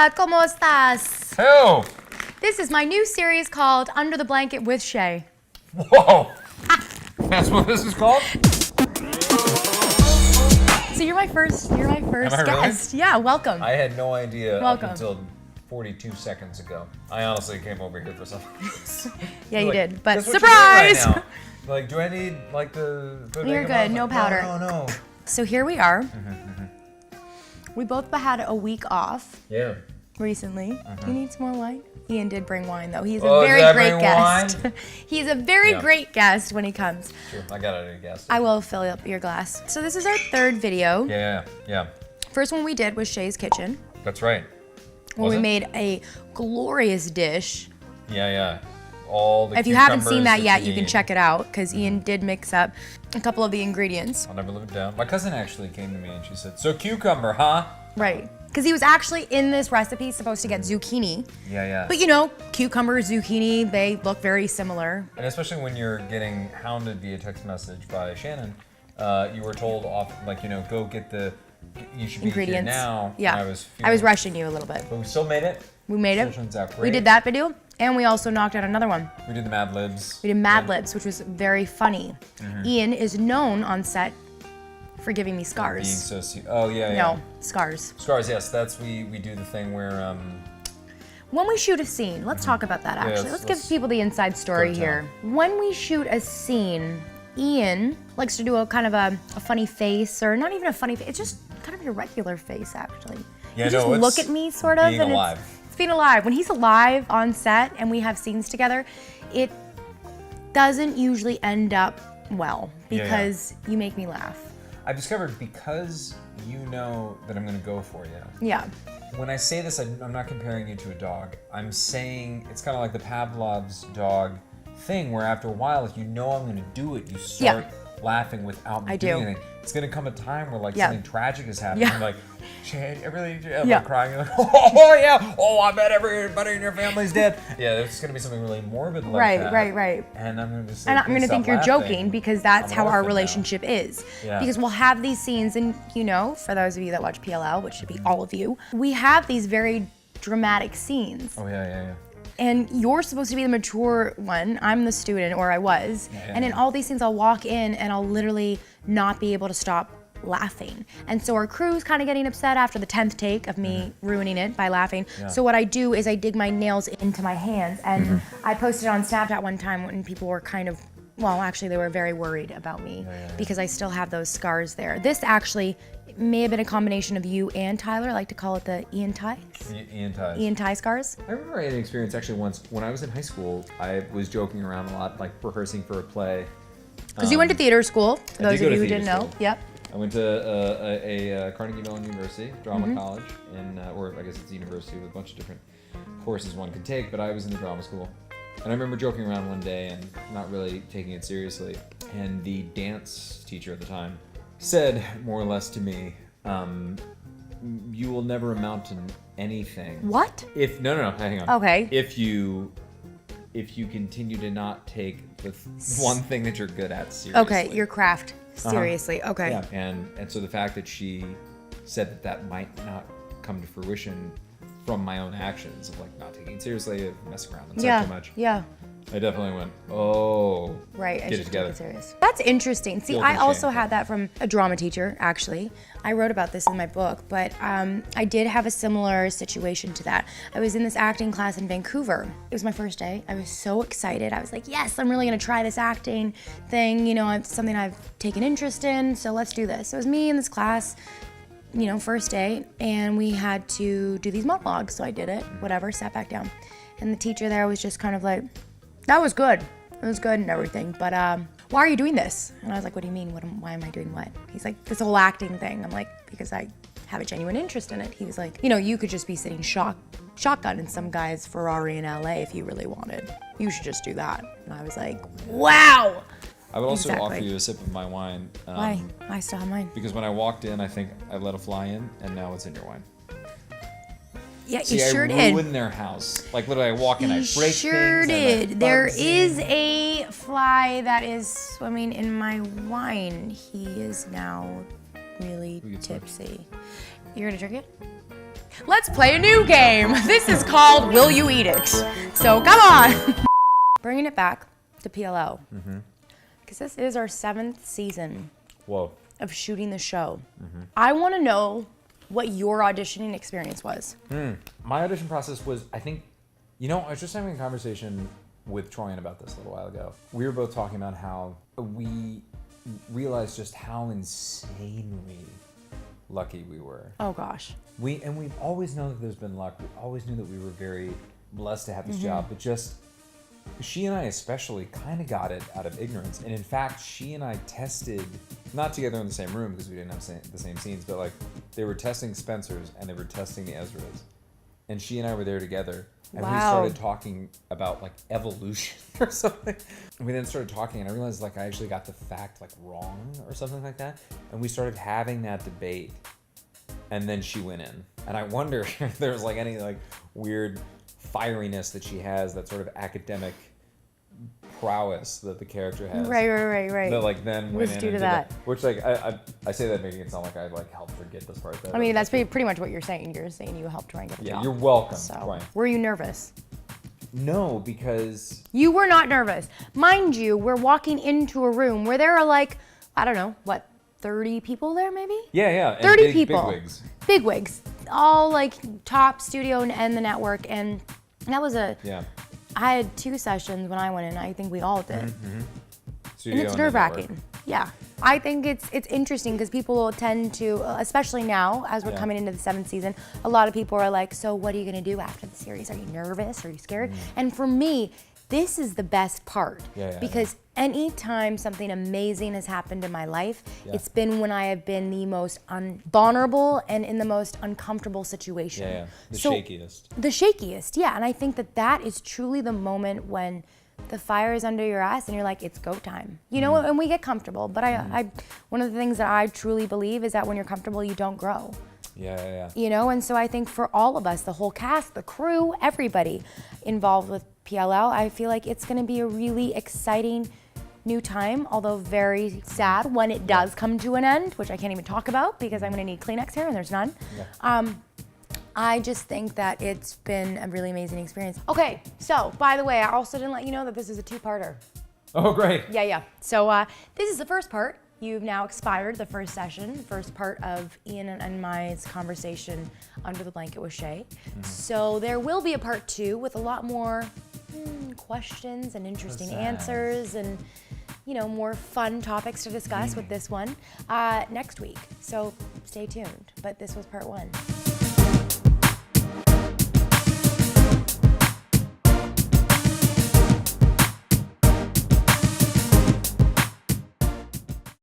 Hola, ¿cómo estás? Hello. This is my new series called Under the Blanket with Shay. Whoa. That's what this is called? So you're my first Am I guest. really? Yeah, welcome. I had no idea Welcome. up until 42 seconds ago. I honestly came over here for something. Yeah, you Like, did, but guess what you're doing right surprise! now? Like, do I need like the? You're good, no powder. No. So here we are. We both had a week off Yeah. recently. Do you need some more wine? Ian did bring wine though. He's a Oh, very did I great bring guest. wine? He's a very Yeah. great guest when he comes. Sure. I got it. I guess. I will fill up your glass. So this is our third video. Yeah. First one we did was Shay's kitchen, That's right. where Was we it? made a glorious dish. Yeah. All the. If you haven't seen cucumbers that yet, you can need. check it out because Ian did mix up a couple of the ingredients. I'll never live it down. My cousin actually came to me and she said, "So cucumber, huh?" Right. Because he was actually in this recipe supposed to get zucchini. Yeah. But you know, cucumber, zucchini, they look very similar. And especially when you're getting hounded via text message by Shannon, you were told off, like, go get you should be Ingredients. here now. Yeah. And I was rushing you a little bit. But we still made it. We made Still it. turns out We great. did that video, and we also knocked out another one. We did the Mad Libs. We did Mad Libs, which was very funny. Mm-hmm. Ian is known on set for giving me Being scars. so oh yeah. No, scars. Scars, yes. That's we do the thing where When we shoot a scene, let's talk about that actually. let's Let's give people the inside story go to here. When we shoot a scene, Ian likes to do a kind of a funny face, or not even a funny face, it's just kind of your regular face actually. Yeah, you just no, look it's at me sort of being and alive. It's being alive. When he's alive on set and we have scenes together, it doesn't usually end up well because you make me laugh. I've discovered, because you know that I'm gonna go for you. Yeah. When I say this, I'm not comparing you to a dog. I'm saying it's kind of like the Pavlov's dog thing, where after a while, if you know I'm going to do it, you start laughing without me doing anything. It's going to come a time where something tragic is happening. Yeah. You're like, Shay, I really am crying. You're like, oh yeah, I bet everybody in your family's dead. Yeah, there's going to be something really morbid like that. Right. And I'm going to say, And I'm gonna think you're laughing. joking because that's I'm how our orphan now. relationship is. Yeah. Because we'll have these scenes, and for those of you that watch PLL, which should be all of you, we have these very dramatic scenes. Oh yeah. And you're supposed to be the mature one. I'm the student, or I was. And in all these scenes, I'll walk in and I'll literally not be able to stop laughing. And so our crew's kind of getting upset after the 10th take of me ruining it by laughing. Yeah. So what I do is I dig my nails into my hands, and I posted on Snapchat one time when people were kind of, well, actually they were very worried about me because I still have those scars there. This actually may have been a combination of you and Tyler. I like to call it the Ian Tie. Ian ties. Ian Tie scars. I remember I had an experience actually once when I was in high school. I was joking around a lot, like rehearsing for a play. Because you went to theater school, for I those did of go you to who didn't theater know. school. Yep. I went to a Carnegie Mellon University, drama college, or I guess it's a university with a bunch of different courses one could take, but I was in the drama school. And I remember joking around one day and not really taking it seriously. And the dance teacher at the time said, more or less to me, you will never amount to anything. What? No, hang on. Okay. If you continue to not take the one thing that you're good at seriously. Okay, your craft. Seriously. Okay. Yeah, and so the fact that she said that might not come to fruition from my own actions of not taking it seriously, of messing around and stuff too much. Yeah. I definitely went, oh, Right, I get it should together. take it serious. That's interesting. See, Guilt I and also shame. had that from a drama teacher, actually. I wrote about this in my book, but I did have a similar situation to that. I was in this acting class in Vancouver. It was my first day. I was so excited. I was like, yes, I'm really gonna try this acting thing. It's something I've taken interest in, so let's do this. So it was me in this class, first day, and we had to do these monologues. So I did it, whatever, sat back down. And the teacher there was just kind of like, that was good. It was good and everything, but why are you doing this? And I was like, what do you mean? Why am I doing what? He's like, this whole acting thing. I'm like, because I have a genuine interest in it. He was like, you could just be sitting shotgun in some guy's Ferrari in LA if you really wanted. You should just do that. And I was like, wow. I would also Exactly. offer you a sip of my wine. Why? I still have mine. Because when I walked in, I think I let a fly in, and now it's in your wine. Yeah, See, you sure I did. ruin their house. Literally, I walk in, I You break sure things. did. There is a fly that is swimming in my wine. He is now really We can smoke. tipsy. You're gonna drink it? Let's play a new game. This is called Will You Eat It? So come on. Bringing it back to PLO. Because this is our 7th season of shooting the show. I want to know what your auditioning experience was. My audition process was, I think, I was just having a conversation with Troyan about this a little while ago. We were both talking about how we realized just how insanely lucky we were. Oh gosh. We've always known that there's been luck. We always knew that we were very blessed to have this job, but just she and I especially kind of got it out of ignorance. And in fact, she and I tested, not together in the same room because we didn't have the same scenes, but like they were testing Spencer's and they were testing the Ezra's. And she and I were there together. And we started talking about like evolution or something. And we then started talking and I realized like I actually got the fact like wrong or something like that. And we started having that debate. And then she went in. And I wonder if there's like any like weird fieriness that she has, that sort of academic prowess that the character has. Right. That like then went Was in due to into that. Which like I say that making it sound like I like helped her get this part. I mean, that's pretty much what you're saying. You're saying you helped Troyan get the job. Yeah, you're welcome. So, were you nervous? No, because You were not nervous. Mind you, we're walking into a room where there are like, I don't know, what, 30 people there maybe? yeah, 30 and people. Bigwigs. All like top studio and the network. And that was I had 2 sessions when I went in. I think we all did. And it's nerve-wracking. Yeah. I think it's interesting because people will tend to, especially now as we're coming into the 7th season, a lot of people are like, so what are you going to do after the series? Are you nervous? Are you scared? And for me, this is the best part because anytime something amazing has happened in my life, it's been when I have been the most vulnerable and in the most uncomfortable situation. The shakiest. The shakiest, yeah. And I think that is truly the moment when the fire is under your ass and you're like, it's go time. And we get comfortable. But I one of the things that I truly believe is that when you're comfortable, you don't grow. Yeah. And so I think for all of us, the whole cast, the crew, everybody involved with PLL, I feel like it's going to be a really exciting new time, although very sad when it does come to an end, which I can't even talk about because I'm going to need Kleenex here and there's none. I just think that it's been a really amazing experience. Okay, so by the way, I also didn't let you know that this is a 2-parter. Oh, great. Yeah. So this is the first part. You've now expired the first session, the first part of Ian and my conversation under the blanket with Shay. So there will be a part 2 with a lot more questions and interesting answers and more fun topics to discuss with this one next week. So stay tuned. But this was part 1.